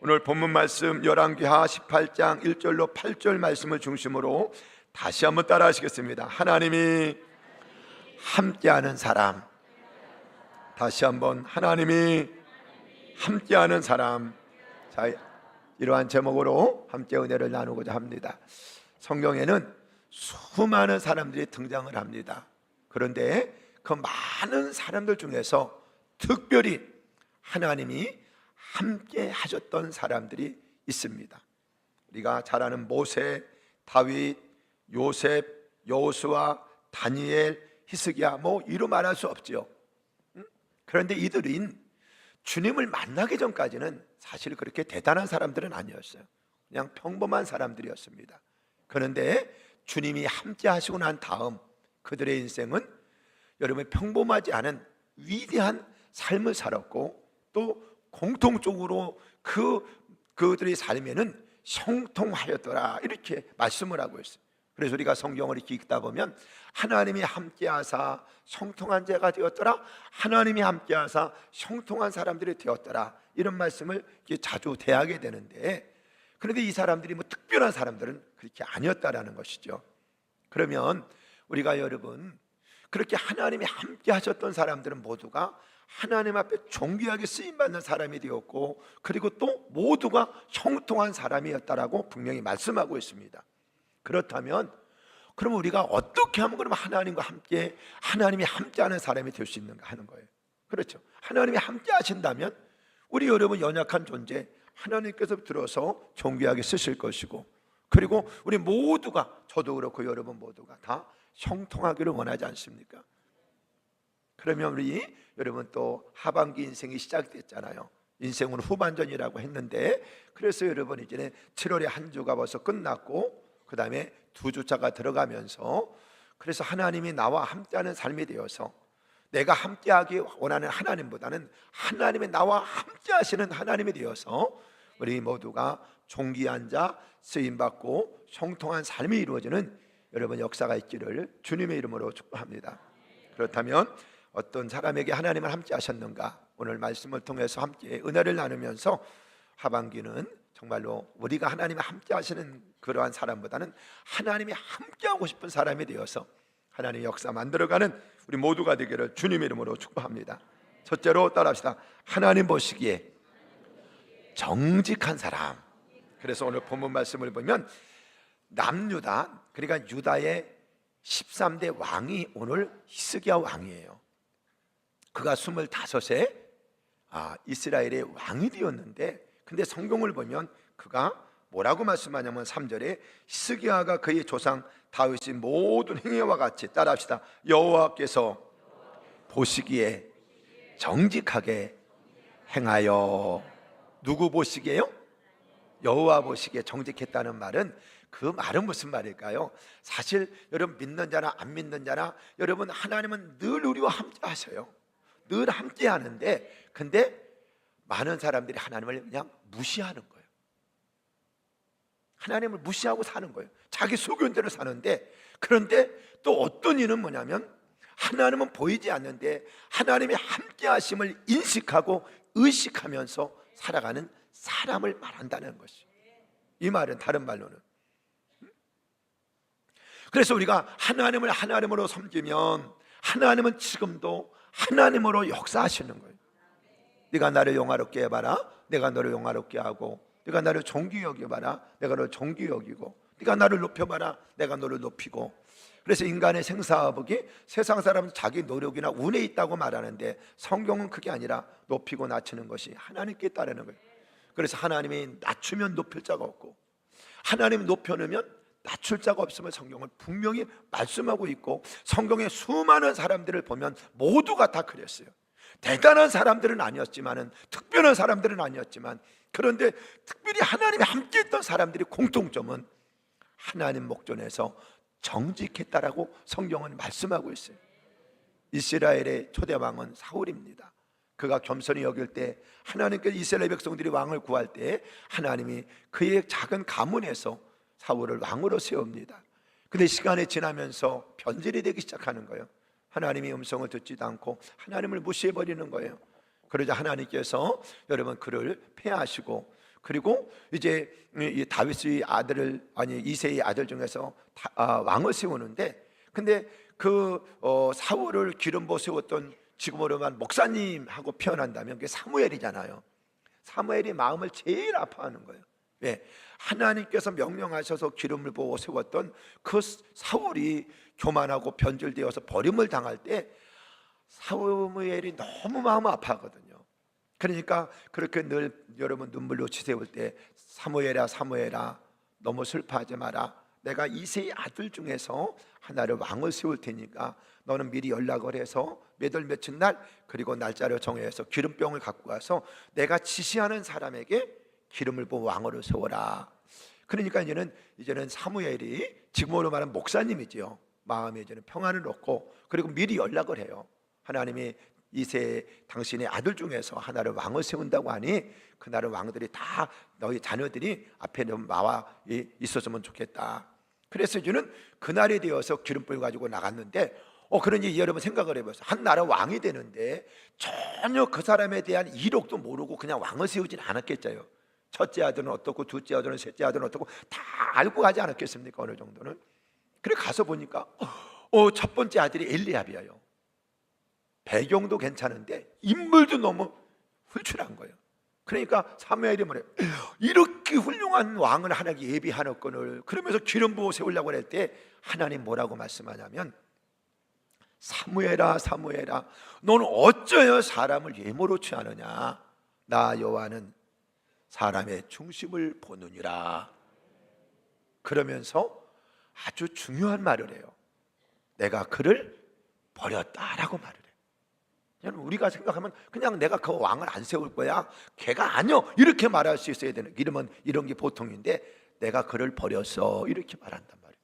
오늘 본문 말씀 열왕기하 18장 1절로 8절 말씀을 중심으로 다시 한번 따라 하시겠습니다. 하나님이 함께하는 사람. 다시 한번 하나님이 함께하는 사람. 자, 이러한 제목으로 함께 은혜를 나누고자 합니다. 성경에는 수많은 사람들이 등장을 합니다. 그런데 그 많은 사람들 중에서 특별히 하나님이 함께 하셨던 사람들이 있습니다. 우리가 잘 아는 모세, 다윗, 요셉, 여호수아, 다니엘, 히스기야, 뭐 이루 말할 수 없지요. 그런데 이들은 주님을 만나기 전까지는 사실 그렇게 대단한 사람들은 아니었어요. 그냥 평범한 사람들이었습니다. 그런데 주님이 함께 하시고 난 다음 그들의 인생은 여러분 평범하지 않은 위대한 삶을 살았고, 또 공통적으로 그들의 삶에는 형통하였더라 이렇게 말씀을 하고 있어요. 그래서 우리가 성경을 이렇게 읽다 보면 하나님이 함께하사 형통한 자가 되었더라, 하나님이 함께하사 형통한 사람들이 되었더라, 이런 말씀을 자주 대하게 되는데, 그런데 이 사람들이 뭐 특별한 사람들은 그렇게 아니었다라는 것이죠. 그러면 우리가 여러분 그렇게 하나님이 함께 하셨던 사람들은 모두가 하나님 앞에 존귀하게 쓰임받는 사람이 되었고, 그리고 또 모두가 형통한 사람이었다라고 분명히 말씀하고 있습니다. 그렇다면 그럼 우리가 어떻게 하면 그럼 하나님이 함께하는 사람이 될 수 있는가 하는 거예요. 그렇죠. 하나님이 함께 하신다면 우리 여러분 연약한 존재 하나님께서 들어서 존귀하게 쓰실 것이고, 그리고 우리 모두가, 저도 그렇고 여러분 모두가 다 형통하기를 원하지 않습니까? 그러면 우리 여러분 또 하반기 인생이 시작됐잖아요. 인생은 후반전이라고 했는데, 그래서 여러분 이제 7월에 한 주가 벌써 끝났고 그 다음에 2주차가 들어가면서, 그래서 하나님이 나와 함께하는 삶이 되어서 내가 함께하기 원하는 하나님보다는 하나님이 나와 함께하시는 하나님이 되어서 우리 모두가 존귀한 자, 쓰임받고 형통한 삶이 이루어지는 여러분 역사가 있기를 주님의 이름으로 축복합니다. 그렇다면 어떤 사람에게 하나님을 함께 하셨는가, 오늘 말씀을 통해서 함께 은혜를 나누면서 하반기는 정말로 우리가 하나님이 함께 하시는 그러한 사람보다는 하나님이 함께 하고 싶은 사람이 되어서 하나님의 역사 만들어가는 우리 모두가 되기를 주님의 이름으로 축복합니다. 첫째로 따라합시다. 하나님 보시기에 정직한 사람. 그래서 오늘 본문 말씀을 보면 남유다, 그러니까 유다의 13대 왕이 오늘 히스기야 왕이에요. 그가 25세 이스라엘의 왕이 되었는데, 근데 성경을 보면 그가 뭐라고 말씀하냐면 3절에 히스기야가 그의 조상 다윗의 모든 행위와 같이, 따라합시다. 여호와께서 보시기에 정직하게 행하여. 누구 보시기에요? 여호와 보시기에 정직했다는 말은, 그 말은 무슨 말일까요? 사실 여러분 믿는 자나 안 믿는 자나 여러분 하나님은 늘 우리와 함께 하셔요. 늘 함께 하는데, 근데 많은 사람들이 하나님을 그냥 무시하는 거예요. 하나님을 무시하고 사는 거예요. 자기 소견대로 사는데, 그런데 또 어떤 이는 뭐냐면 하나님은 보이지 않는데 하나님의 함께 하심을 인식하고 의식하면서 살아가는 사람을 말한다는 것이, 이 말은 다른 말로는, 그래서 우리가 하나님을 하나님으로 섬기면 하나님은 지금도 하나님으로 역사하시는 거예요. 네가 나를 영화롭게 해봐라, 내가 너를 영화롭게 하고, 네가 나를 존귀히 여겨봐라, 내가 너를 존귀히 여기고, 네가 나를 높여봐라, 내가 너를 높이고. 그래서 인간의 생사화복이 세상 사람은 자기 노력이나 운에 있다고 말하는데, 성경은 그게 아니라 높이고 낮추는 것이 하나님께 따르는 거예요. 그래서 하나님이 낮추면 높일 자가 없고, 하나님이 높여놓으면 낮출 자가 없음을 성경은 분명히 말씀하고 있고, 성경의 수많은 사람들을 보면 모두가 다 그랬어요. 대단한 사람들은 아니었지만은, 특별한 사람들은 아니었지만, 그런데 특별히 하나님이 함께 했던 사람들이 공통점은 하나님 목전에서 정직했다라고 성경은 말씀하고 있어요. 이스라엘의 초대왕은 사울입니다. 그가 겸손히 여길 때, 하나님께서 이스라엘 백성들이 왕을 구할 때 하나님이 그의 작은 가문에서 사울을 왕으로 세웁니다. 근데 시간이 지나면서 변질이 되기 시작하는 거예요. 하나님의 음성을 듣지도 않고 하나님을 무시해버리는 거예요. 그러자 하나님께서 여러분 그를 폐하시고, 그리고 이제 이 다윗의 아들을, 아니 이새의 아들 중에서 왕을 세우는데, 근데 그 사울을 기름 부어 세웠던, 지금으로 말하면 목사님하고 표현한다면 그게 사무엘이잖아요. 사무엘이 마음을 제일 아파하는 거예요. 왜? 하나님께서 명령하셔서 기름을 부어 세웠던 그 사울이 교만하고 변질되어서 버림을 당할 때 사무엘이 너무 마음 아파하거든요. 그러니까 그렇게 늘 여러분 눈물로 치세울 때, 사무엘아 사무엘아 너무 슬퍼하지 마라. 내가 이새의 아들 중에서 하나를 왕을 세울 테니까 너는 미리 연락을 해서 몇 월 며칠 날, 그리고 날짜를 정해서 기름병을 갖고 와서 내가 지시하는 사람에게 기름을 부어 왕으로 세워라. 그러니까 이제는 사무엘이 지금으로 말하면 목사님이지요. 마음에 이제는 평안을 얻고, 그리고 미리 연락을 해요. 하나님이 이새 당신의 아들 중에서 하나를 왕을 세운다고 하니 그날은 왕들이 다 너희 자녀들이 앞에 나와 있었으면 좋겠다. 그래서 이제는 그날이 되어서 기름불 가지고 나갔는데, 그러니 여러분 생각을 해보세요. 한 나라 왕이 되는데 전혀 그 사람에 대한 이력도 모르고 그냥 왕을 세우진 않았겠죠. 첫째 아들은 어떻고, 둘째 아들은, 셋째 아들은 어떻고 다 알고 가지 않았겠습니까? 어느 정도는. 그래 가서 보니까 첫 번째 아들이 엘리압이에요. 배경도 괜찮은데 인물도 너무 훌출한 거예요. 그러니까 사무엘이 뭐래요? 이렇게 훌륭한 왕을 하나님께 예비하였거늘, 그러면서 기름 부어 세우려고 할 때 하나님 뭐라고 말씀하냐면, 사무엘아 사무엘아 너는 어쩌여 사람을 예모로 취하느냐. 나 여호와는 사람의 중심을 보느니라. 그러면서 아주 중요한 말을 해요. 내가 그를 버렸다라고 말을 해요. 우리가 생각하면 그냥 내가 그 왕을 안 세울 거야, 걔가 아니여, 이렇게 말할 수 있어야 되는, 이런 게 보통인데 내가 그를 버렸어 이렇게 말한단 말이에요.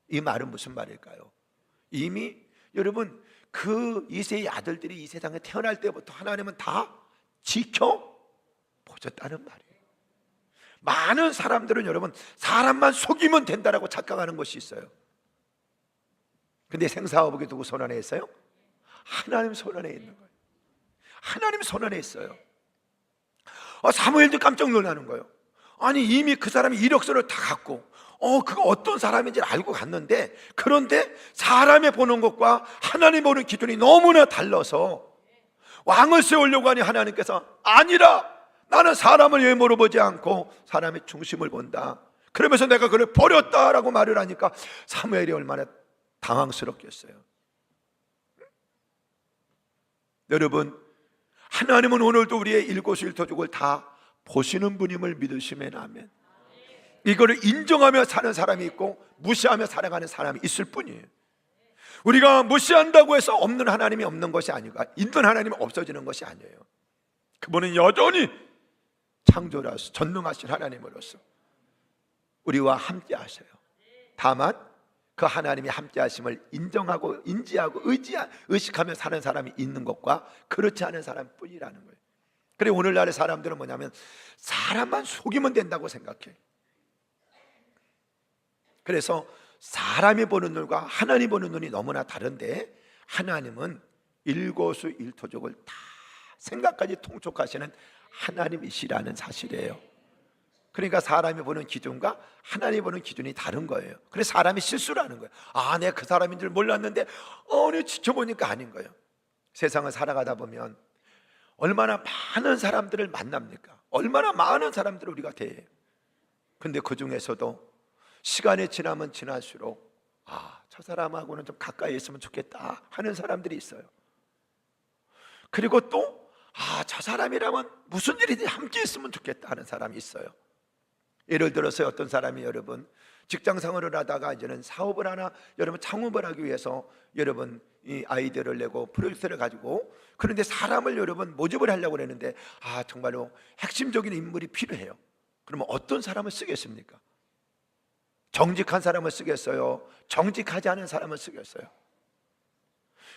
이 말은 무슨 말일까요? 이미 여러분 그 이새의 아들들이 이 세상에 태어날 때부터 하나님은 다 지켜보셨다는 말이에요. 많은 사람들은 여러분 사람만 속이면 된다라고 착각하는 것이 있어요. 근데 생사화복이 누구 손 안에 있어요? 하나님 손 안에 있는 거예요. 하나님 손 안에 있어요. 사무엘도 깜짝 놀라는 거예요. 아니 이미 그 사람이 이력서를 다 갖고 그가 어떤 사람인지 알고 갔는데, 그런데 사람이 보는 것과 하나님 보는 기준이 너무나 달라서 왕을 세우려고 하니 하나님께서 아니라 나는 사람을 예모로 보지 않고 사람의 중심을 본다. 그러면서 내가 그를 버렸다라고 말을 하니까 사무엘이 얼마나 당황스럽겠어요. 여러분, 하나님은 오늘도 우리의 일거수일투족을 다 보시는 분임을 믿으시면 아멘. 이거를 인정하며 사는 사람이 있고 무시하며 살아가는 사람이 있을 뿐이에요. 우리가 무시한다고 해서 없는 하나님이 없는 것이 아니고 있는 하나님이 없어지는 것이 아니에요. 그분은 여전히 창조라서 전능하신 하나님으로서 우리와 함께 하셔요. 다만 그 하나님이 함께 하심을 인정하고 인지하고 의식하며 사는 사람이 있는 것과 그렇지 않은 사람뿐이라는 거예요. 그래 오늘날의 사람들은 뭐냐면 사람만 속이면 된다고 생각해. 그래서 사람이 보는 눈과 하나님 보는 눈이 너무나 다른데, 하나님은 일거수일투족을 다 생각까지 통촉하시는 하나님이시라는 사실이에요. 그러니까 사람이 보는 기준과 하나님이 보는 기준이 다른 거예요. 그래서 사람이 실수를 하는 거예요. 내가 그 사람인 줄 몰랐는데 내가 지켜보니까 아닌 거예요. 세상을 살아가다 보면 얼마나 많은 사람들을 만납니까? 얼마나 많은 사람들을 우리가 대해요. 근데 그 중에서도 시간이 지나면 지날수록 저 사람하고는 좀 가까이 있으면 좋겠다 하는 사람들이 있어요. 그리고 또 저 사람이라면 무슨 일이든 함께 있으면 좋겠다 하는 사람이 있어요. 예를 들어서 어떤 사람이 여러분 직장 생활을 하다가 이제는 사업을 하나, 여러분 창업을 하기 위해서 여러분 이 아이디어를 내고 프로젝트를 가지고, 그런데 사람을 여러분 모집을 하려고 했는데 정말로 핵심적인 인물이 필요해요. 그러면 어떤 사람을 쓰겠습니까? 정직한 사람을 쓰겠어요? 정직하지 않은 사람을 쓰겠어요?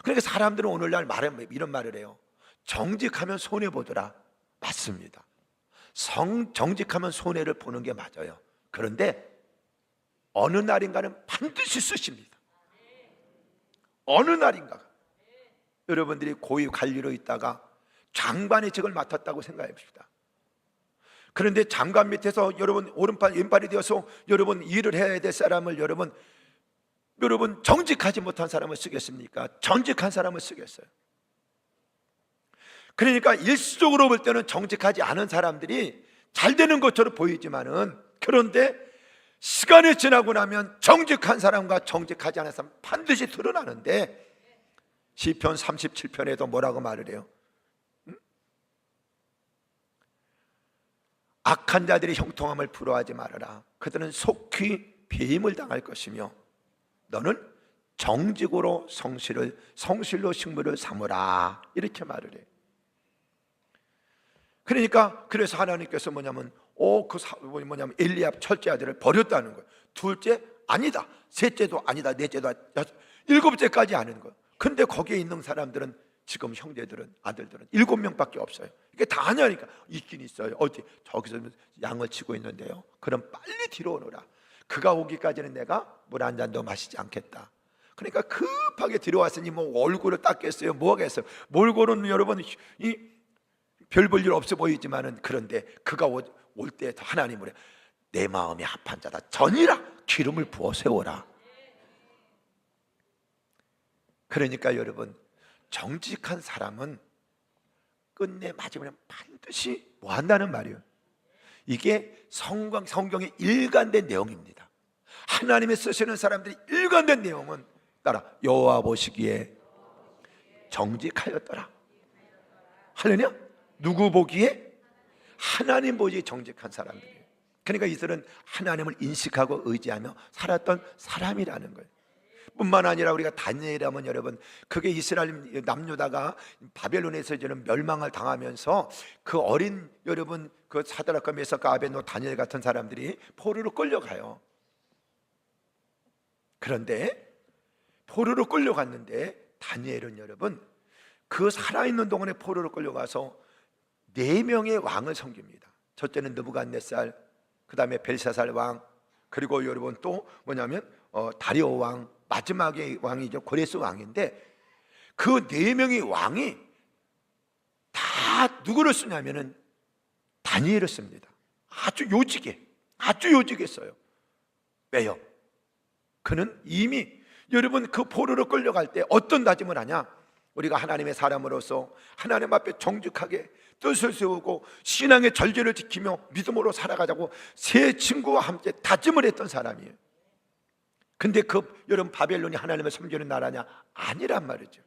그러니까 사람들은 오늘날 이런 말을 해요. 정직하면 손해보더라. 맞습니다. 정직하면 손해를 보는 게 맞아요. 그런데 어느 날인가는 반드시 쓰십니다. 어느 날인가 여러분들이 고위 관리로 있다가 장관의 직을 맡았다고 생각해 봅시다. 그런데 장관 밑에서 여러분 오른팔 왼팔이 되어서 여러분 일을 해야 될 사람을 여러분 정직하지 못한 사람을 쓰겠습니까? 정직한 사람을 쓰겠어요. 그러니까 일시적으로 볼 때는 정직하지 않은 사람들이 잘 되는 것처럼 보이지만은, 그런데 시간이 지나고 나면 정직한 사람과 정직하지 않은 사람 반드시 드러나는데, 시편 37편에도 뭐라고 말을 해요? 악한 자들이 형통함을 부러워하지 말아라. 그들은 속히 배임을 당할 것이며 너는 정직으로 성실로 식물을 삼으라. 이렇게 말을 해요. 그러니까 그래서 하나님께서 뭐냐면 엘리압 첫째 아들을 버렸다는 거예요. 둘째 아니다, 셋째도 아니다, 넷째도 아니다, 일곱째까지 아는 거예요. 근데 거기에 있는 사람들은 지금 형제들은 아들들은 7명밖에 없어요. 이게 다 하냐니까. 있긴 있어요. 어디 저기서 양을 치고 있는데요. 그럼 빨리 뒤로 오너라. 그가 오기까지는 내가 물 한 잔도 마시지 않겠다. 그러니까 급하게 들어왔으니 뭐 얼굴을 닦겠어요, 뭐 하겠어요. 몰골은 여러분 별 볼 일 없어 보이지만은, 그런데 그가 올 때 하나님을 내 마음이 합한 자다, 전이라 기름을 부어 세워라. 그러니까 여러분, 정직한 사람은 끝내 마지막에 반드시 뭐 한다는 말이에요. 이게 성경의 일관된 내용입니다. 하나님의 쓰시는 사람들이 일관된 내용은 따라 여호와 보시기에 정직하였더라. 할렐루야. 누구 보기에? 하나님 보기에 정직한 사람들이에요. 그러니까 이들은 하나님을 인식하고 의지하며 살았던 사람이라는 거예요. 뿐만 아니라 우리가 다니엘이라면 여러분, 그게 이스라엘 남유다가 바벨론에서 이제는 멸망을 당하면서 그 어린 여러분 그 사드락과 메삭과 아벤노 다니엘 같은 사람들이 포로로 끌려가요. 그런데 포로로 끌려갔는데 다니엘은 여러분 그 살아있는 동안에 포로로 끌려가서 4명의 왕을 섬깁니다. 첫째는 느부갓네살, 그 다음에 벨사살 왕, 그리고 여러분 또 뭐냐면 다리오 왕, 마지막의 왕이죠, 고레스 왕인데, 그 4명의 왕이 다 누구를 쓰냐면은 다니엘을 씁니다. 아주 요직에 써요. 왜요? 그는 이미 여러분 그 포로로 끌려갈 때 어떤 다짐을 하냐? 우리가 하나님의 사람으로서 하나님 앞에 정직하게 뜻을 세우고 신앙의 절제를 지키며 믿음으로 살아가자고 세 친구와 함께 다짐을 했던 사람이에요. 근데 여러분 바벨론이 하나님을 섬기는 나라냐? 아니란 말이죠.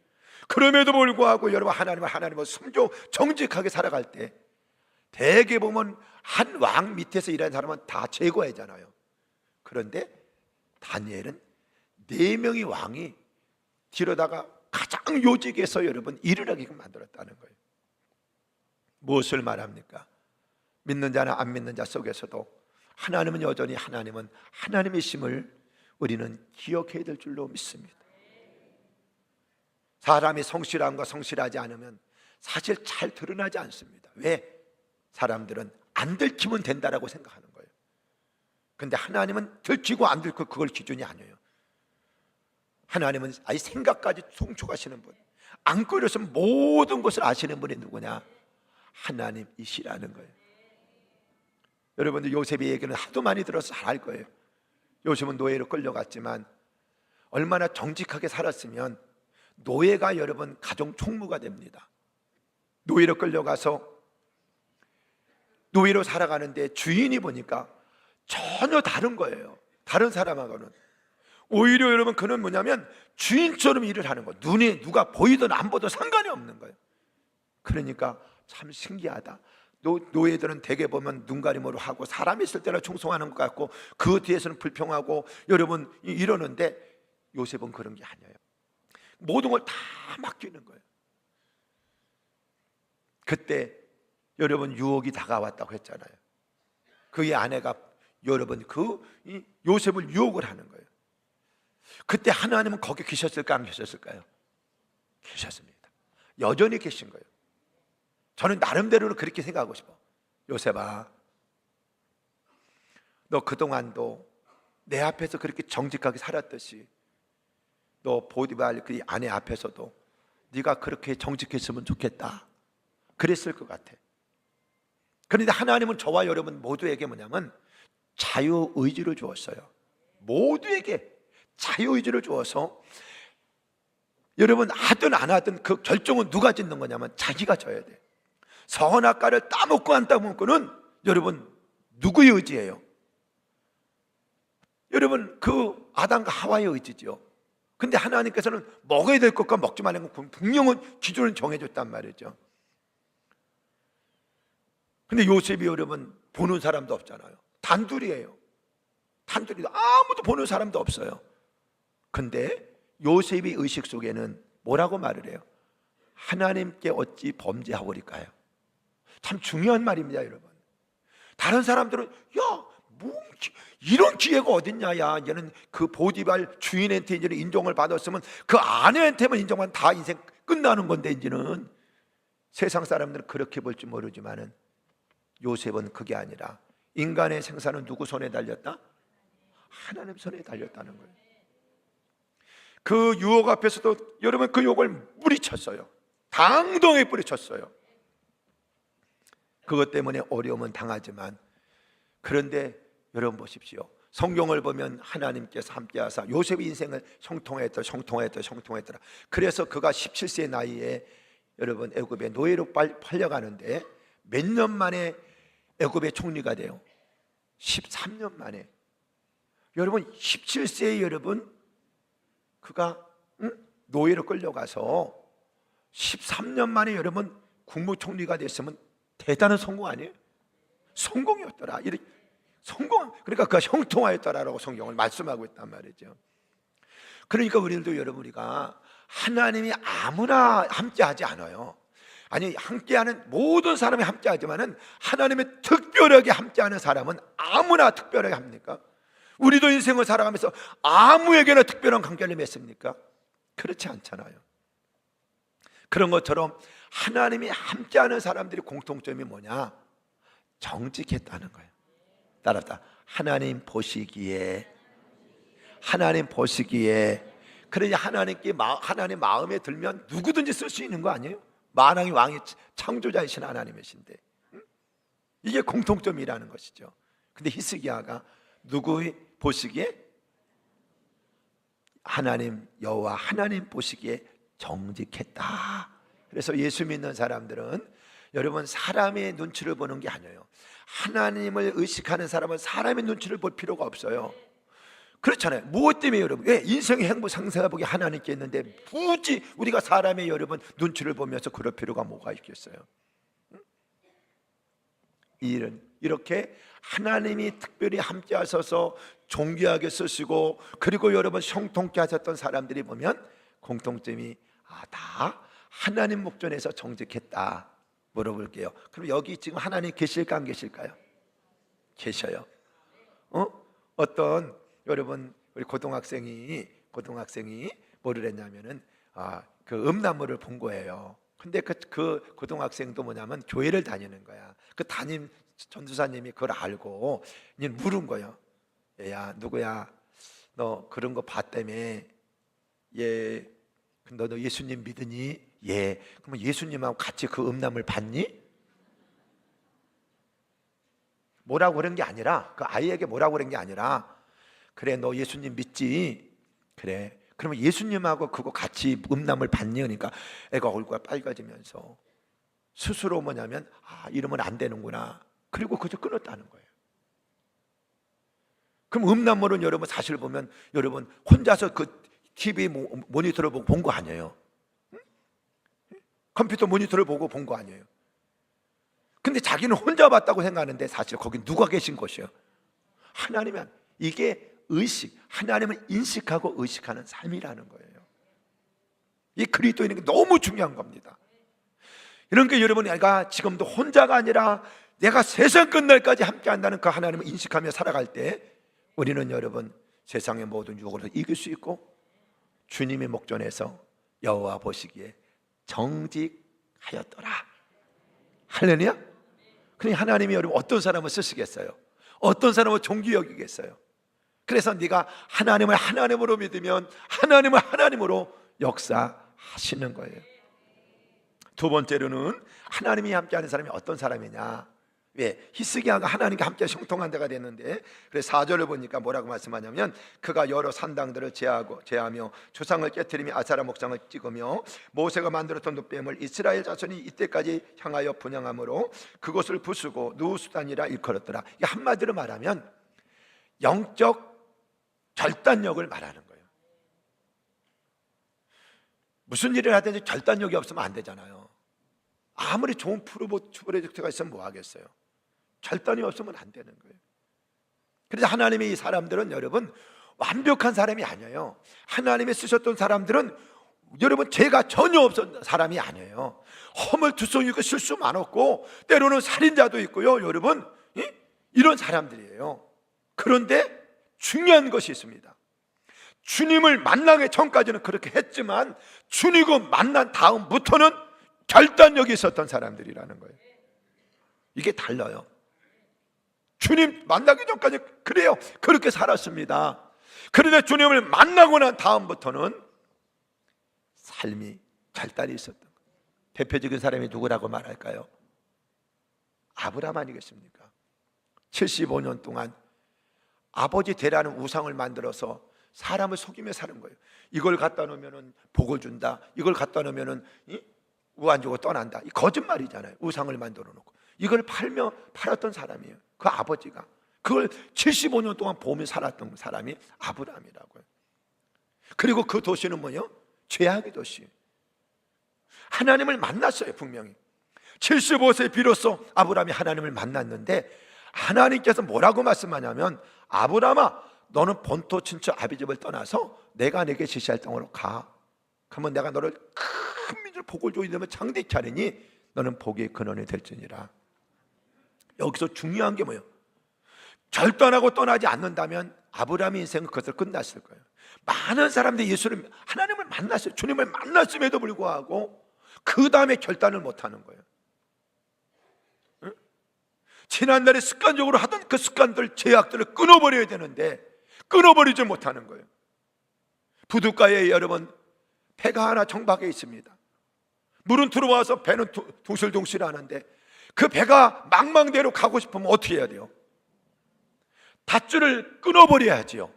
그럼에도 불구하고 여러분 하나님을 섬겨 정직하게 살아갈 때 대개 보면 한 왕 밑에서 일하는 사람은 다 제거하잖아요. 그런데 다니엘은 4명의 왕이 뒤로다가 가장 요직에서 여러분 일을 하게끔 만들었다는 거예요. 무엇을 말합니까? 믿는 자나 안 믿는 자 속에서도 하나님은 여전히 하나님의 심을 우리는 기억해야 될 줄로 믿습니다. 사람이 성실함과 성실하지 않으면 사실 잘 드러나지 않습니다. 왜? 사람들은 안 들키면 된다라고 생각하는 거예요. 근데 하나님은 들키고 안 들키고 그걸 기준이 아니에요. 하나님은 아예 생각까지 통촉하시는 분, 안고 일어서면 모든 것을 아시는 분이 누구냐? 하나님이시라는 거예요. 여러분들 요셉의 얘기는 하도 많이 들어서 잘 알 거예요. 요셉은 노예로 끌려갔지만 얼마나 정직하게 살았으면 노예가 여러분 가정 총무가 됩니다. 노예로 끌려가서 노예로 살아가는데 주인이 보니까 전혀 다른 거예요. 다른 사람하고는. 오히려 여러분 그는 뭐냐면 주인처럼 일을 하는 거예요. 눈에 누가 보이든 안 보든 상관이 없는 거예요. 그러니까 참 신기하다. 노예들은 대개 보면 눈가림으로 하고 사람이 있을 때는 충성하는 것 같고 그 뒤에서는 불평하고 여러분 이러는데 요셉은 그런 게 아니에요. 모든 걸 다 맡기는 거예요. 그때 여러분 유혹이 다가왔다고 했잖아요. 그의 아내가 여러분 요셉을 유혹을 하는 거예요. 그때 하나님은 거기 계셨을까 안 계셨을까요? 계셨습니다. 여전히 계신 거예요. 저는 나름대로는 그렇게 생각하고 싶어. 요셉아, 너 그동안도 내 앞에서 그렇게 정직하게 살았듯이 너 보디발 그 아내 앞에서도 네가 그렇게 정직했으면 좋겠다. 그랬을 것 같아. 그런데 하나님은 저와 여러분 모두에게 뭐냐면 자유의지를 주었어요. 모두에게 자유의지를 주어서 여러분 하든 안 하든 그 결정은 누가 짓는 거냐면 자기가 져야 돼. 선악과를 따먹고 안 따먹고는 여러분 누구의 의지예요? 여러분 그 아담과 하와의 의지죠. 근데 하나님께서는 먹어야 될 것과 먹지 말라는 건 분명한 기준을 정해줬단 말이죠. 근데 요셉이 여러분 보는 사람도 없잖아요. 단둘이에요. 단둘이, 아무도 보는 사람도 없어요. 근데 요셉의 의식 속에는 뭐라고 말을 해요? 하나님께 어찌 범죄하오리까요? 참 중요한 말입니다, 여러분. 다른 사람들은 뭐 이런 기회가 어딨냐, 얘는 그 보디발 주인한테 이제 인정을 받았으면 그 아내한테만 인정하면 다 인생 끝나는 건데, 이제는 세상 사람들은 그렇게 볼지 모르지만은 요셉은 그게 아니라 인간의 생사는 누구 손에 달렸다? 하나님 손에 달렸다는 거예요. 그 유혹 앞에서도 여러분 그 유혹을 뿌리쳤어요. 당당히 뿌리쳤어요. 그것 때문에 어려움은 당하지만, 그런데 여러분 보십시오. 성경을 보면 하나님께서 함께하사 요셉의 인생을 형통했더라. 그래서 그가 17세 나이에 여러분 애굽의 노예로 팔려가는데 몇 년 만에 애굽의 총리가 돼요? 13년 만에. 여러분 17세에 여러분 그가 노예로 끌려가서 13년 만에 여러분 국무총리가 됐으면 대단한 성공 아니에요? 성공이었더라. 성공. 그러니까 그가 형통하였더라라고 성경을 말씀하고 있단 말이죠. 그러니까 우리도 여러분, 우리가 하나님이 아무나 함께하지 않아요. 아니, 함께하는 모든 사람이 함께하지만은 하나님의 특별하게 함께하는 사람은 아무나 특별하게 합니까? 우리도 인생을 살아가면서 아무에게나 특별한 관계를 맺습니까? 그렇지 않잖아요. 그런 것처럼 하나님이 함께하는 사람들의 공통점이 뭐냐? 정직했다는 거예요. 따라서 하나님 보시기에 그러니 하나님 마음에 들면 누구든지 쓸 수 있는 거 아니에요? 만왕의 왕이 창조자이신 하나님이신데, 이게 공통점이라는 것이죠. 근데 히스기야가 누구의 보시기에? 하나님 여호와 하나님 보시기에 정직했다. 그래서 예수 믿는 사람들은 여러분 사람의 눈치를 보는 게 아니에요. 하나님을 의식하는 사람은 사람의 눈치를 볼 필요가 없어요. 그렇잖아요. 무엇 때문에 여러분? 왜 인생의 행복 상세하게 하나님께 있는데 굳이 우리가 사람의 여러분 눈치를 보면서 그럴 필요가 뭐가 있겠어요? 이렇게 하나님이 특별히 함께 하셔서 존귀하게 쓰시고, 그리고 여러분 형통케 하셨던 사람들이 보면 공통점이 다 하나님 목전에서 정직했다. 물어볼게요. 그럼 여기 지금 하나님 계실까 안 계실까요? 계셔요. 어떤 여러분 우리 고등학생이 뭐를 했냐면은 그 음란물을 본 거예요. 근데 그 고등학생도 뭐냐면 교회를 다니는 거야. 그 담임 전도사님이 그걸 알고 이제 물은 거예요. 얘야, 누구야? 너 그런 거 봤다며? 예. 너 예수님 믿으니? 예. 그러면 예수님하고 같이 그 음란물 봤니? 뭐라고 그런 게 아니라, 그 아이에게 뭐라고 그런 게 아니라, 그래 너 예수님 믿지? 그래. 그러면 예수님하고 그거 같이 음란물 봤니? 그러니까 애가 얼굴이 빨개지면서 스스로 뭐냐면 이러면 안 되는구나. 그리고 그저 끊었다는 거예요. 그럼 음란물은 여러분 사실 보면 여러분 혼자서 그 TV 모니터를 보고 본 거 아니에요? 컴퓨터 모니터를 보고 본 거 아니에요? 근데 자기는 혼자 봤다고 생각하는데 사실 거기 누가 계신 것이요? 하나님이. 이게 의식, 하나님을 인식하고 의식하는 삶이라는 거예요. 이 그리스도인에게 너무 중요한 겁니다. 이런 게 여러분, 내가 지금도 혼자가 아니라 내가 세상 끝날까지 함께 한다는 그 하나님을 인식하며 살아갈 때 우리는 여러분 세상의 모든 유혹을 이길 수 있고 주님의 목전에서 여호와 보시기에 정직하였더라. 할렐루야. 그러니 하나님이 여러분 어떤 사람을 쓰시겠어요? 어떤 사람을 존귀 여기겠어요? 그래서 네가 하나님을 하나님으로 믿으면 하나님을 하나님으로 역사하시는 거예요. 두 번째로는 하나님이 함께하는 사람이 어떤 사람이냐? 왜? 히스기야가 하나님과 함께 형통한 데가 됐는데, 그래서 4절을 보니까 뭐라고 말씀하냐면, 그가 여러 산당들을 제하며 조상을 깨뜨리며 아사라 목상을 찍으며 모세가 만들었던 놋뱀을 이스라엘 자손이 이때까지 향하여 분향함으로 그것을 부수고 누수단이라 일컬었더라. 이게 한마디로 말하면 영적 결단력을 말하는 거예요. 무슨 일을 하든지 결단력이 없으면 안 되잖아요. 아무리 좋은 프로젝트가 있으면 뭐 하겠어요? 결단이 없으면 안 되는 거예요. 그래서 하나님의 이 사람들은 여러분 완벽한 사람이 아니에요. 하나님이 쓰셨던 사람들은 여러분 죄가 전혀 없었던 사람이 아니에요. 허물투성이고 실수 많았고 때로는 살인자도 있고요. 여러분 이런 사람들이에요. 그런데 중요한 것이 있습니다. 주님을 만나기 전까지는 그렇게 했지만 주님을 만난 다음부터는 결단력이 있었던 사람들이라는 거예요. 이게 달라요. 주님 만나기 전까지 그래요. 그렇게 살았습니다. 그런데 주님을 만나고 난 다음부터는 삶이 결단이 있었던 거예요. 대표적인 사람이 누구라고 말할까요? 아브라함 아니겠습니까? 75년 동안 아버지 되라는 우상을 만들어서 사람을 속이며 사는 거예요. 이걸 갖다 놓으면 복을 준다. 이걸 갖다 놓으면 우안 주고 떠난다. 이 거짓말이잖아요. 우상을 만들어 놓고 이걸 팔았던 사람이에요. 그 아버지가 그걸 75년 동안 보며 살았던 사람이 아브라함이라고요. 그리고 그 도시는 뭐예요? 죄악의 도시. 하나님을 만났어요. 분명히 75세 비로소 아브라함이 하나님을 만났는데 하나님께서 뭐라고 말씀하냐면 아브라함아 너는 본토 친척 아비집을 떠나서 내가 내게 지시할 땅으로 가. 그러면 내가 너를 큰 민족을 복을 주이려면 장대케 하리니 너는 복의 근원이 될지니라. 여기서 중요한 게 뭐예요? 결단하고 떠나지 않는다면 아브라함의 인생은 그것을 끝났을 거예요. 많은 사람들이 예수를 하나님을 만났어요. 주님을 만났음에도 불구하고 그 다음에 결단을 못하는 거예요. 응? 지난날에 습관적으로 하던 그 습관들, 제약들을 끊어버려야 되는데 끊어버리지 못하는 거예요. 부둣가에 여러분 배가 하나 정박해 있습니다. 물은 들어와서 배는 둥실둥실 하는데 그 배가 망망대로 가고 싶으면 어떻게 해야 돼요? 닷줄을 끊어버려야지요.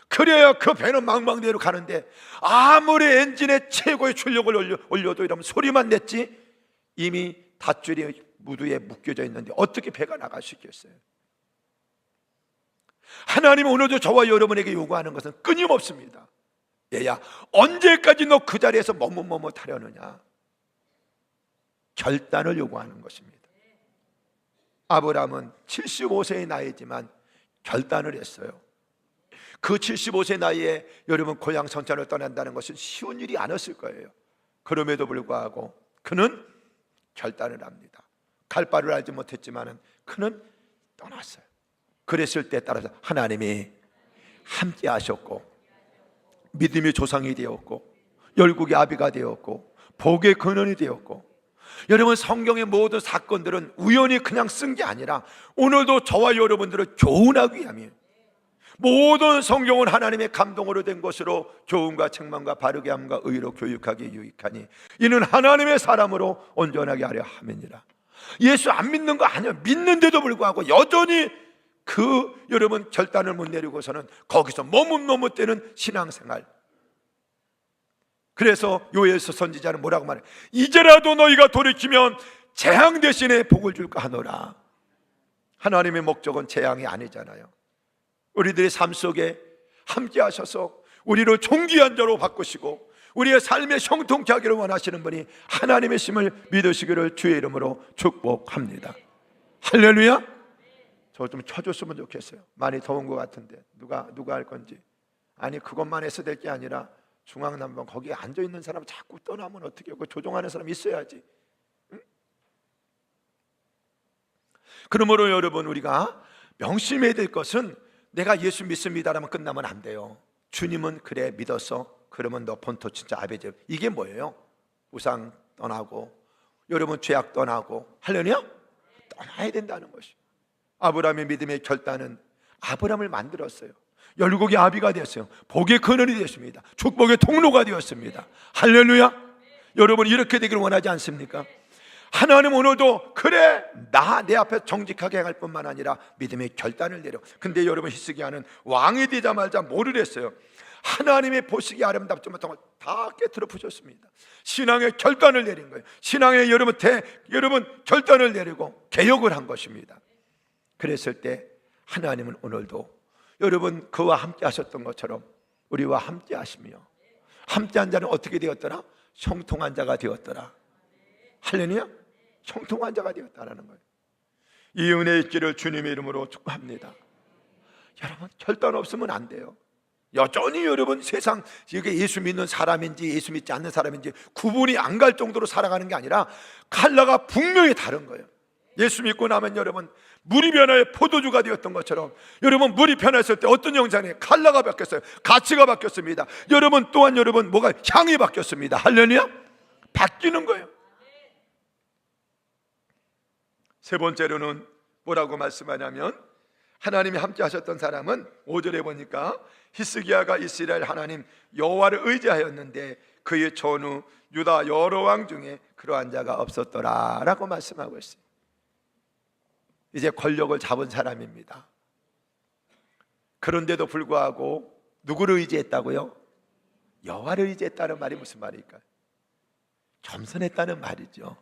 그래야 그 배는 망망대로 가는데 아무리 엔진에 최고의 출력을 올려도 이러면 소리만 냈지 이미 닷줄이 무드에 묶여져 있는데 어떻게 배가 나갈 수 있겠어요? 하나님은 오늘도 저와 여러분에게 요구하는 것은 끊임없습니다. 얘야 언제까지 너 그 자리에서 머뭇머뭇하려느냐? 결단을 요구하는 것입니다. 아브라함은 75세의 나이지만 결단을 했어요. 그 75세 나이에 여러분 고향 성찬을 떠난다는 것은 쉬운 일이 아니었을 거예요. 그럼에도 불구하고 그는 결단을 합니다. 갈 바를 알지 못했지만 그는 떠났어요. 그랬을 때 따라서 하나님이 함께 하셨고 믿음의 조상이 되었고 열국의 아비가 되었고 복의 근원이 되었고, 여러분 성경의 모든 사건들은 우연히 그냥 쓴 게 아니라 오늘도 저와 여러분들을 교훈하기 위함이에요. 모든 성경은 하나님의 감동으로 된 것으로 교훈과 책망과 바르게 함과 의로 교육하기 유익하니 이는 하나님의 사람으로 온전하게 하려 함이니라. 예수 안 믿는 거 아니에요. 믿는데도 불구하고 여전히 그 여러분 결단을 못 내리고서는 거기서 머뭇머뭇대는 신앙생활. 그래서 요엘서 선지자는 뭐라고 말해요? 이제라도 너희가 돌이키면 재앙 대신에 복을 줄까 하노라. 하나님의 목적은 재앙이 아니잖아요. 우리들의 삶 속에 함께 하셔서 우리를 존귀한 자로 바꾸시고 우리의 삶에 형통케 하기를 원하시는 분이 하나님의 심을 믿으시기를 주의 이름으로 축복합니다. 할렐루야. 저 좀 쳐줬으면 좋겠어요. 많이 더운 것 같은데 누가 할 건지. 아니 그것만 해서 될 게 아니라 중앙난방 거기에 앉아있는 사람 자꾸 떠나면 어떻게 하고 조종하는 사람 있어야지. 응? 그러므로 여러분 우리가 명심해야 될 것은 내가 예수 믿습니다라면 끝나면 안 돼요. 주님은 그래 믿었어. 그러면 너 본토 진짜 아베집. 이게 뭐예요? 우상 떠나고 여러분 죄악 떠나고 할렐루야? 떠나야 된다는 것이. 아브라함의 믿음의 결단은 아브라함을 만들었어요. 열국의 아비가 되었어요. 복의 근원이 되었습니다. 축복의 통로가 되었습니다. 할렐루야. 여러분 이렇게 되기를 원하지 않습니까? 하나님 오늘도 그래 나 내 앞에 정직하게 행할 뿐만 아니라 믿음의 결단을 내려. 근데 여러분 히스기야는 왕이 되자마자 뭐를 했어요? 하나님의 보시기에 아름답지 못한 걸 다 깨트려 부셨습니다. 신앙의 결단을 내린 거예요. 신앙의 여러분 결단을 내리고 개혁을 한 것입니다. 그랬을 때 하나님은 오늘도 여러분 그와 함께 하셨던 것처럼 우리와 함께 하시며, 함께한 자는 어떻게 되었더라? 형통한 자가 되었더라. 할렐루야. 형통한 자가 되었다라는 거예요. 이 은혜 있기를 주님의 이름으로 축복합니다. 여러분 결단 없으면 안 돼요. 여전히 여러분 세상 이게 예수 믿는 사람인지 예수 믿지 않는 사람인지 구분이 안 갈 정도로 살아가는 게 아니라 칼라가 분명히 다른 거예요. 예수 믿고 나면 여러분 물이 변화의 포도주가 되었던 것처럼, 여러분 물이 변했을 때 어떤 형상이 칼라가 바뀌었어요. 가치가 바뀌었습니다. 여러분 또한 여러분 뭐가 향이 바뀌었습니다. 할렐루야. 바뀌는 거예요. 세 번째로는 뭐라고 말씀하냐면, 하나님이 함께 하셨던 사람은 5절에 보니까 히스기야가 이스라엘 하나님 여호와를 의지하였는데 그의 전후 유다 여러 왕 중에 그러한 자가 없었더라 라고 말씀하고 있어요. 이제 권력을 잡은 사람입니다. 그런데도 불구하고 누구를 의지했다고요? 여호와를 의지했다는 말이 무슨 말일까요? 겸손했다는 말이죠.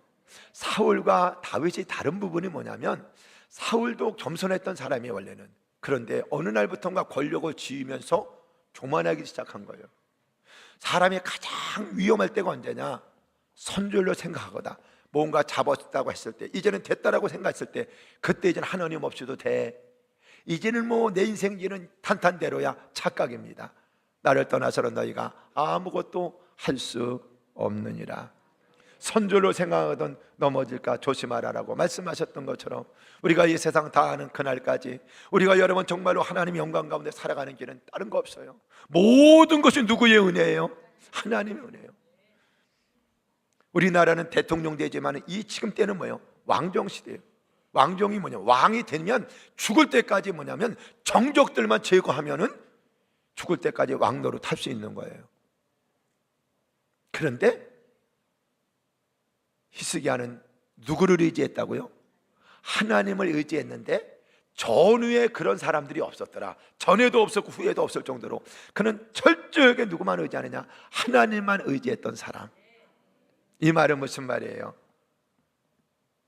사울과 다윗이 다른 부분이 뭐냐면, 사울도 겸손했던 사람이에요 원래는. 그런데 어느 날부터인가 권력을 쥐으면서 교만하기 시작한 거예요. 사람이 가장 위험할 때가 언제냐? 선줄로 생각하거나 뭔가 잡았다고 했을 때, 이제는 됐다라고 생각했을 때, 그때 이제는 하나님 없이도 돼. 이제는 뭐 내 인생기는 탄탄대로야. 착각입니다. 나를 떠나서는 너희가 아무것도 할 수 없느니라. 선줄로 생각하던 넘어질까 조심하라라고 말씀하셨던 것처럼, 우리가 이 세상 다 아는 그날까지 우리가 여러분 정말로 하나님의 영광 가운데 살아가는 길은 다른 거 없어요. 모든 것이 누구의 은혜예요? 하나님의 은혜예요. 우리나라는 대통령 되지만 이 지금 때는 뭐예요? 왕정 시대예요. 왕정이 뭐냐? 왕이 되면 죽을 때까지 뭐냐면 정적들만 제거하면은 죽을 때까지 왕노릇 할 수 있는 거예요. 그런데 히스기야는 누구를 의지했다고요? 하나님을 의지했는데 전후에 그런 사람들이 없었더라. 전에도 없었고 후에도 없을 정도로 그는 철저하게 누구만 의지하느냐? 하나님만 의지했던 사람. 이 말은 무슨 말이에요?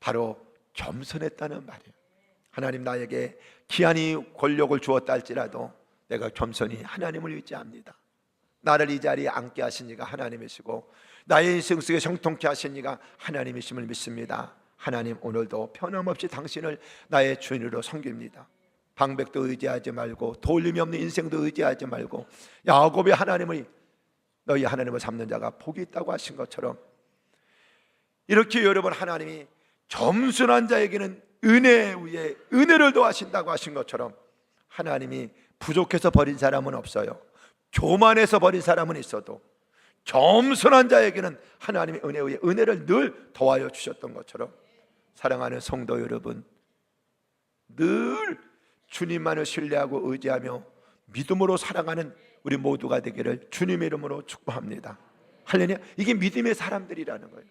바로 겸손했다는 말이에요. 하나님 나에게 기한이 권력을 주었다 할지라도 내가 겸손히 하나님을 의지합니다. 나를 이 자리에 앉게 하신 이가 하나님이시고 나의 인생 속에 형통케 하신 이가 하나님이심을 믿습니다. 하나님 오늘도 변함없이 당신을 나의 주인으로 섬깁니다. 방백도 의지하지 말고 돌림이 없는 인생도 의지하지 말고 야곱의 하나님을, 너희 하나님을 삼는 자가 복이 있다고 하신 것처럼, 이렇게 여러분 하나님이 겸손한 자에게는 은혜 위에 은혜를 더하신다고 하신 것처럼, 하나님이 부족해서 버린 사람은 없어요. 교만해서 버린 사람은 있어도 겸손한 자에게는 하나님의 은혜 위에 은혜를 늘 더하여 주셨던 것처럼, 사랑하는 성도 여러분, 늘 주님만을 신뢰하고 의지하며 믿음으로 살아가는 우리 모두가 되기를 주님의 이름으로 축복합니다. 할렐루야. 이게 믿음의 사람들이라는 거예요.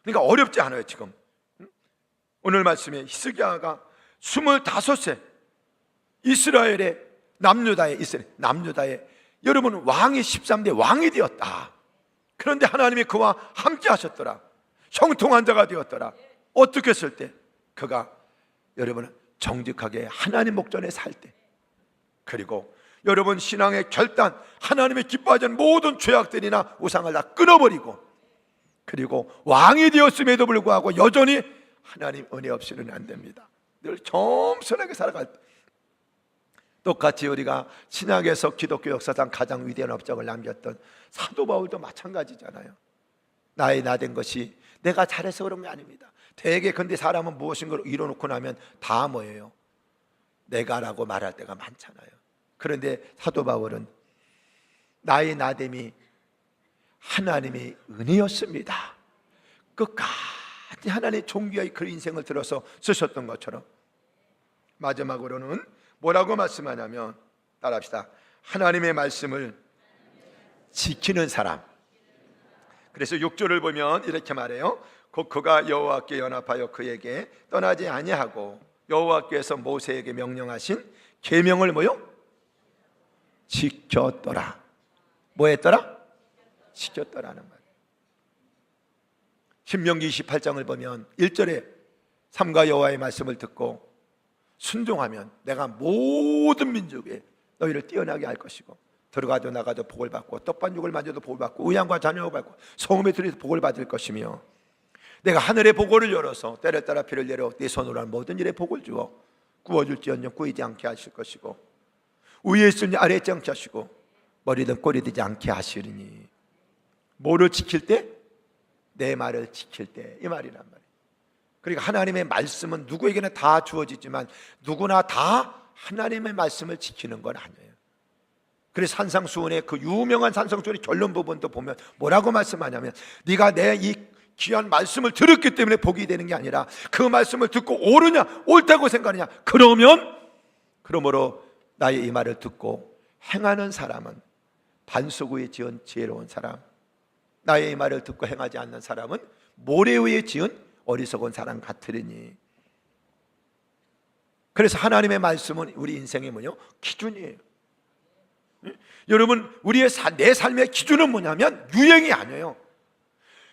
그러니까 어렵지 않아요. 지금 오늘 말씀에 히스기야가 25세 이스라엘의 남유다의 여러분 왕이 13대 왕이 되었다. 그런데 하나님이 그와 함께 하셨더라. 형통한 자가 되었더라. 어떻게 했을 때? 그가 여러분 정직하게 하나님 목전에 살 때, 그리고 여러분 신앙의 결단, 하나님의 기뻐하지 않는 모든 죄악들이나 우상을 다 끊어버리고, 그리고 왕이 되었음에도 불구하고 여전히 하나님 은혜 없이는 안 됩니다. 늘 겸손하게 살아갈 때, 똑같이 우리가 신약에서 기독교 역사상 가장 위대한 업적을 남겼던 사도 바울도 마찬가지잖아요. 나의 나된 것이 내가 잘해서 그런 게 아닙니다. 되게 근데 사람은 무엇인가를 이뤄놓고 나면 다 뭐예요? 내가라고 말할 때가 많잖아요. 그런데 사도 바울은 나의 나됨이 하나님의 은혜였습니다. 끝까지 하나님의 존귀의 그 인생을 들어서 쓰셨던 것처럼, 마지막으로는 뭐라고 말씀하냐면, 따라합시다. 하나님의 말씀을 지키는 사람, 그래서 6절을 보면 이렇게 말해요. 곧 그가 여호와께 연합하여 그에게 떠나지 아니하고 여호와께서 모세에게 명령하신 계명을 뭐요? 지켰더라. 뭐 했더라? 지켰더라는 말. 신명기 28장을 보면 1절에 삼가 여호와의 말씀을 듣고 순종하면 내가 모든 민족에 너희를 뛰어나게 할 것이고 들어가도 나가도 복을 받고 떡반죽을 만져도 복을 받고 의양과 자녀를 받고 성읍에 들어서 복을 받을 것이며 내가 하늘의 복을 열어서 때를 따라 비를 내려 네 손으로 한 모든 일에 복을 주어 구워줄지언정 구이지 않게 하실 것이고 위에 있으니 아래에 있지 않게 하시고 머리든 꼬리 되지 않게 하시리니 뭐를 지킬 때? 내 말을 지킬 때, 이 말이란 말이에요. 그러니까 하나님의 말씀은 누구에게나 다 주어지지만 누구나 다 하나님의 말씀을 지키는 건 아니에요. 그래서 산상수훈의 그 유명한 산상수훈의 결론 부분도 보면 뭐라고 말씀하냐면 네가 내 이 귀한 말씀을 들었기 때문에 복이 되는 게 아니라 그 말씀을 듣고 옳으냐 옳다고 생각하느냐 그러므로 나의 이 말을 듣고 행하는 사람은 반석 위에 지은 지혜로운 사람, 나의 이 말을 듣고 행하지 않는 사람은 모래 위에 지은 어리석은 사람 같으리니. 그래서 하나님의 말씀은 우리 인생의 뭐냐? 기준이에요. 여러분, 내 삶의 기준은 뭐냐면 유행이 아니에요.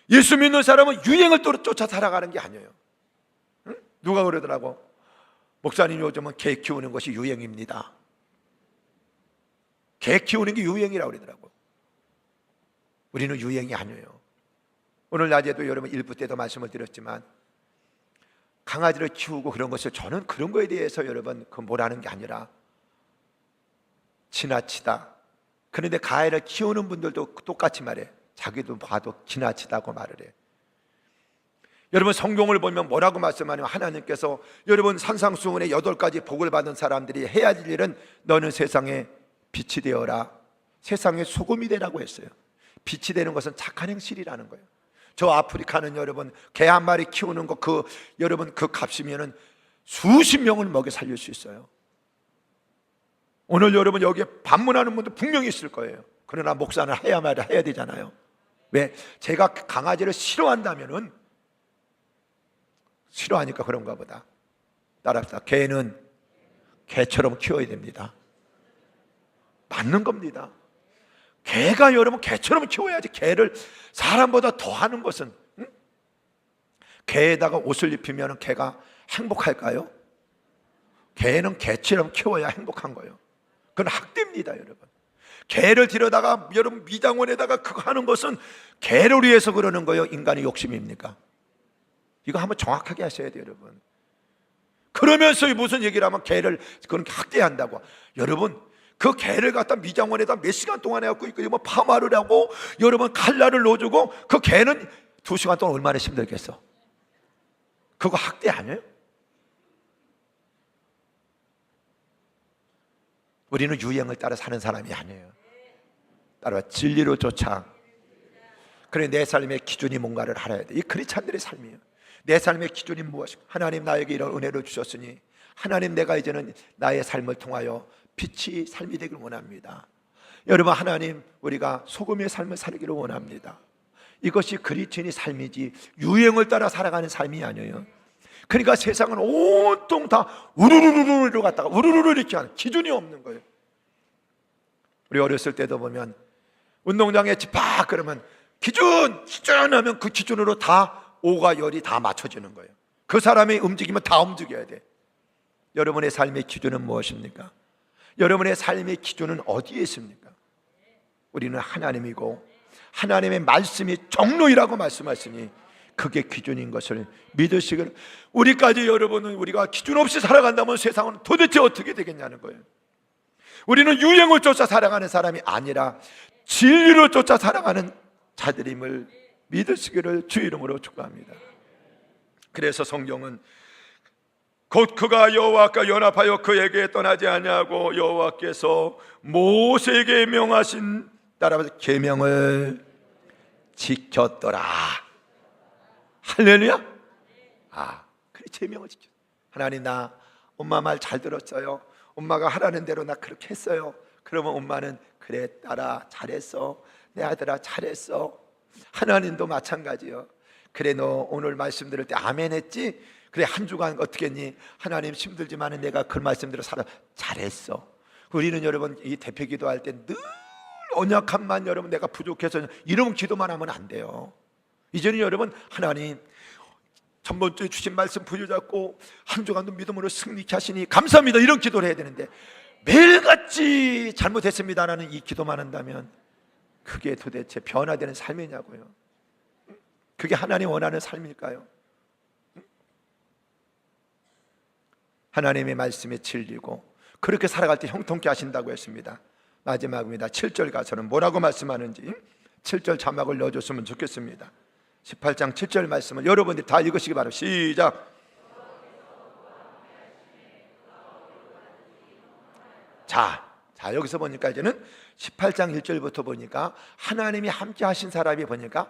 예수 믿는 사람은 유행을 쫓아 살아가는 게 아니에요. 누가 그러더라고? 목사님 요즘은 개 키우는 것이 유행입니다. 개 키우는 게 유행이라고 그러더라고. 우리는 유행이 아니에요. 오늘 낮에도 여러분 일부 때도 말씀을 드렸지만 강아지를 키우고 그런 것을 저는 그런 거에 대해서 여러분 뭐라는 게 아니라 지나치다. 그런데 가해를 키우는 분들도 똑같이 말해. 자기도 봐도 지나치다고 말을 해. 여러분 성경을 보면 뭐라고 말씀하냐면 하나님께서 여러분 산상수훈의 8가지 복을 받은 사람들이 해야 할 일은 너는 세상에 빛이 되어라. 세상에 소금이 되라고 했어요. 빛이 되는 것은 착한 행실이라는 거예요. 저 아프리카는 여러분 개 한 마리 키우는 거 여러분 그 값이면은 수십 명을 먹여 살릴 수 있어요. 오늘 여러분 여기에 방문하는 분도 분명히 있을 거예요. 그러나 목사는 해야 되잖아요. 왜? 제가 강아지를 싫어한다면은 싫어하니까 그런가 보다. 따라합시다. 개는 개처럼 키워야 됩니다. 맞는 겁니다. 개가 여러분 개처럼 키워야지. 개를 사람보다 더 하는 것은 개에다가 옷을 입히면 개가 행복할까요? 개는 개처럼 키워야 행복한 거예요. 그건 학대입니다, 여러분. 개를 데려다가 여러분 미장원에다가 그거 하는 것은 개를 위해서 그러는 거예요? 인간의 욕심입니까? 이거 한번 정확하게 하셔야 돼요, 여러분. 그러면서 무슨 얘기를 하면 개를 그렇게 학대한다고. 여러분 그 개를 갖다 미장원에다 몇 시간 동안 해갖고 뭐 파마를 하고 여러분 칼날을 넣어주고 그 개는 2시간 동안 얼마나 힘들겠어? 그거 학대 아니에요? 우리는 유행을 따라 사는 사람이 아니에요. 따라 진리로 쫓아. 그래 내 삶의 기준이 뭔가를 알아야 돼. 이 크리스찬들의 삶이에요. 내 삶의 기준이 무엇인가? 하나님 나에게 이런 은혜를 주셨으니 하나님 내가 이제는 나의 삶을 통하여 빛이 삶이 되길 원합니다. 여러분 하나님 우리가 소금의 삶을 살기를 원합니다. 이것이 그리스도인의 삶이지 유행을 따라 살아가는 삶이 아니에요. 그러니까 세상은 온통 다 우르르르르 갔다가 우르르르 이렇게 하는 기준이 없는 거예요. 우리 어렸을 때도 보면 운동장에 집합 그러면 기준 하면 그 기준으로 다 오가 열이 다 맞춰지는 거예요. 그 사람이 움직이면 다 움직여야 돼. 여러분의 삶의 기준은 무엇입니까? 여러분의 삶의 기준은 어디에 있습니까? 우리는 하나님이고 하나님의 말씀이 정로이라고 말씀하시니 그게 기준인 것을 믿으시길. 우리까지 여러분은 우리가 기준 없이 살아간다면 세상은 도대체 어떻게 되겠냐는 거예요. 우리는 유행을 쫓아 살아가는 사람이 아니라 진리로 쫓아 살아가는 자들임을 믿으시기를 주 이름으로 축복합니다. 그래서 성경은 곧 그가 여호와께 연합하여 그에게 떠나지 아니하고 여호와께서 모세에게 명하신 따라서 계명을 지켰더라. 할렐루야. 그래 계명을 지켰어. 하나님 나 엄마 말 잘 들었어요. 엄마가 하라는 대로 나 그렇게 했어요. 그러면 엄마는 그래 딸아 잘했어. 내 아들아 잘했어. 하나님도 마찬가지요. 그래, 너 오늘 말씀 들을 때 아멘 했지? 그래, 한 주간 어떻게 했니? 하나님 힘들지만 내가 그 말씀대로 살아. 잘했어. 우리는 여러분 이 대표 기도할 때 늘 언약함만, 여러분 내가 부족해서 이런 기도만 하면 안 돼요. 이제는 여러분, 하나님 전번주에 주신 말씀 부여잡고 한 주간도 믿음으로 승리케 하시니 감사합니다, 이런 기도를 해야 되는데 매일같이 잘못했습니다라는 이 기도만 한다면 그게 도대체 변화되는 삶이냐고요. 그게 하나님 원하는 삶일까요? 하나님의 말씀에 진리고 그렇게 살아갈 때 형통케 하신다고 했습니다. 마지막입니다. 7절 가서는 뭐라고 말씀하는지 7절 자막을 넣어줬으면 좋겠습니다. 18장 7절 말씀을 여러분들이 다 읽으시기 바랍니다. 시작. 자, 여기서 보니까 이제는 18장 1절부터 보니까 하나님이 함께 하신 사람이 보니까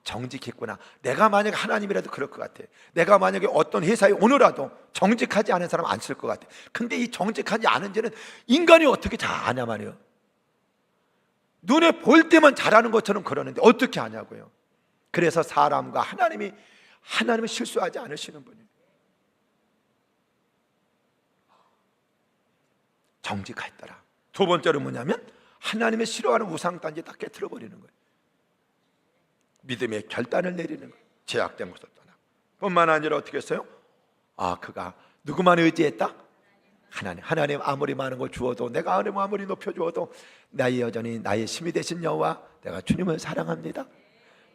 정직했구나. 내가 만약에 하나님이라도 그럴 것 같아. 내가 만약에 어떤 회사에 오느라도 정직하지 않은 사람 안 쓸 것 같아. 근데 이 정직하지 않은지는 인간이 어떻게 잘 아냐 말이에요. 눈에 볼 때만 잘하는 것처럼 그러는데 어떻게 아냐고요. 그래서 사람과 하나님은 실수하지 않으시는 분이에요. 정직했더라. 두 번째로 뭐냐면 하나님의 싫어하는 우상단지 다 깨트려버리는 거예요. 믿음의 결단을 내리는 거예요. 제약된 것을 떠나. 뿐만 아니라 어떻게 했어요? 그가 누구만 의지했다? 하나님 아무리 많은 걸 주어도, 내가 아무리 높여주어도 여전히 나의 힘이 되신 여호와, 내가 주님을 사랑합니다.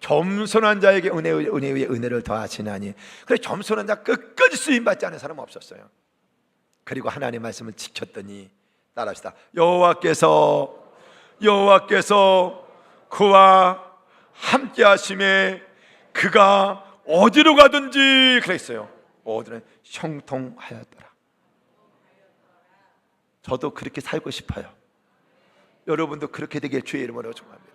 겸손한 자에게 은혜 위에 은혜를 더하시나니. 그래, 겸손한 자 끝까지 쓰임받지 않은 사람은 없었어요. 그리고 하나님의 말씀을 지켰더니, 따라합시다. 여호와께서 그와 함께 하심에 그가 어디로 가든지, 그랬어요. 어디는 형통하였더라. 저도 그렇게 살고 싶어요. 여러분도 그렇게 되길 주의 이름으로 축원합니다.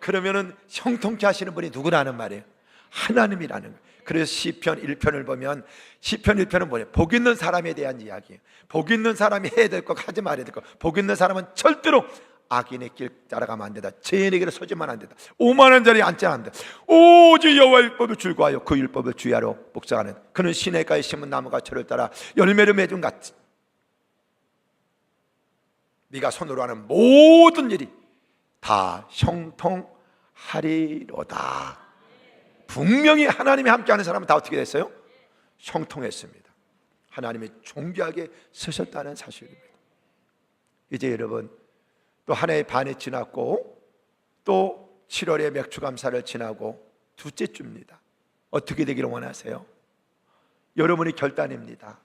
그러면은 형통케 하시는 분이 누구라는 말이에요? 하나님이라는 거예요. 그래서 시편 1편을 보면, 시편 1편은 뭐예요? 복 있는 사람에 대한 이야기예요. 복 있는 사람이 해야 될 것, 하지 말아야 될 것. 복 있는 사람은 절대로 악인의 길 따라가면 안 된다. 죄인의 길에 서지만 안 된다. 오만한 자리에 앉지 않는다. 오직 여호와 율법을 즐거워하여 그 율법을 주야로 묵상하는 그는 시냇가에 심은 나무가 철을 따라 열매를 맺은 같이 네가 손으로 하는 모든 일이 다 형통하리로다. 분명히 하나님이 함께하는 사람은 다 어떻게 됐어요? 형통했습니다. 하나님이 존귀하게 쓰셨다는 사실입니다. 이제 여러분, 또 한 해 반이 지났고 또 7월에 맥주감사를 지나고 둘째 주입니다. 어떻게 되기를 원하세요? 여러분이 결단입니다.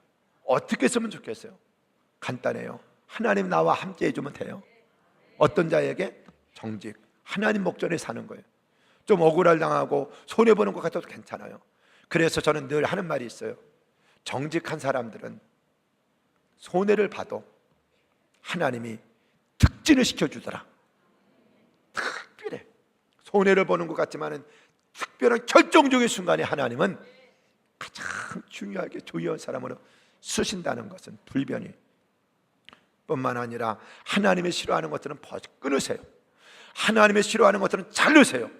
어떻게 했으면 좋겠어요? 간단해요. 하나님 나와 함께 해주면 돼요. 어떤 자에게? 정직, 하나님 목전에 사는 거예요. 좀 억울할 당하고 손해보는 것 같아도 괜찮아요. 그래서 저는 늘 하는 말이 있어요. 정직한 사람들은 손해를 봐도 하나님이 특진을 시켜주더라. 특별해. 손해를 보는 것 같지만 특별한 결정적인 순간에 하나님은 가장 중요하게 조의한 사람으로 쓰신다는 것은 불변이. 뿐만 아니라 하나님이 싫어하는 것들은 끊으세요. 하나님이 싫어하는 것들은 자르세요.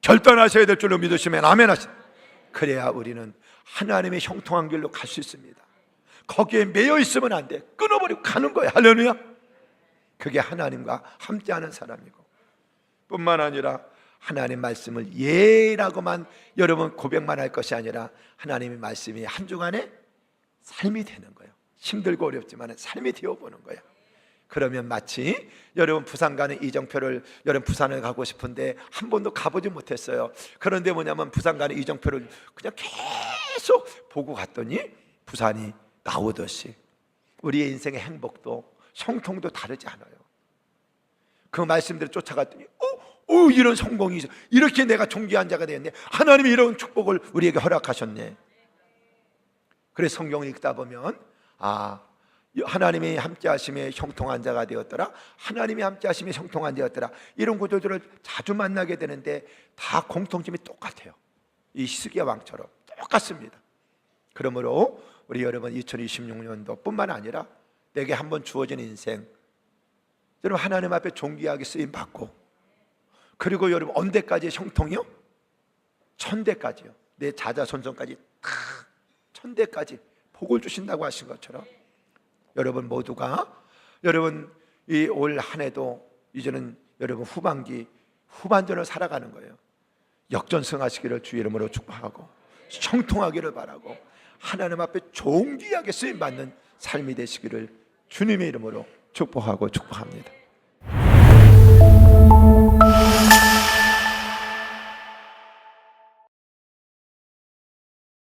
결단하셔야 될 줄로 믿으시면 아멘 하시다. 그래야 우리는 하나님의 형통한 길로 갈 수 있습니다. 거기에 매여 있으면 안 돼. 끊어버리고 가는 거야. 할렐루야. 그게 하나님과 함께하는 사람이고, 뿐만 아니라 하나님 말씀을 예라고만 여러분 고백만 할 것이 아니라 하나님의 말씀이 한 주간의 삶이 되는 거예요. 힘들고 어렵지만 삶이 되어보는 거예요. 그러면 마치 여러분 부산 가는 이정표를, 여러분 부산을 가고 싶은데 한 번도 가보지 못했어요. 그런데 뭐냐면 부산 가는 이정표를 그냥 계속 보고 갔더니 부산이 나오듯이 우리의 인생의 행복도 형통도 다르지 않아요. 그 말씀대로 쫓아갔더니 이런 성공이 있어. 이렇게 내가 존귀한 자가 되었네. 하나님이 이런 축복을 우리에게 허락하셨네. 그래서 성경을 읽다 보면 하나님이 함께 하심에 형통한 자가 되었더라. 하나님이 함께 하심에 형통한 자였더라. 이런 구절들을 자주 만나게 되는데 다 공통점이 똑같아요. 이 히스기야 왕처럼 똑같습니다. 그러므로 우리 여러분 2026년도 뿐만 아니라 내게 한번 주어진 인생, 여러분 하나님 앞에 존귀하게 쓰임받고 그리고 여러분 언제까지 형통이요? 천대까지요. 내 자자손손까지 다 천대까지 복을 주신다고 하신 것처럼 여러분 모두가 여러분 이 올 한 해도 이제는 여러분 후반기 후반전을 살아가는 거예요. 역전승하시기를 주의 이름으로 축복하고 형통하기를 바라고 하나님 앞에 존귀하게 쓰임받는 삶이 되시기를 주님의 이름으로 축복하고 축복합니다.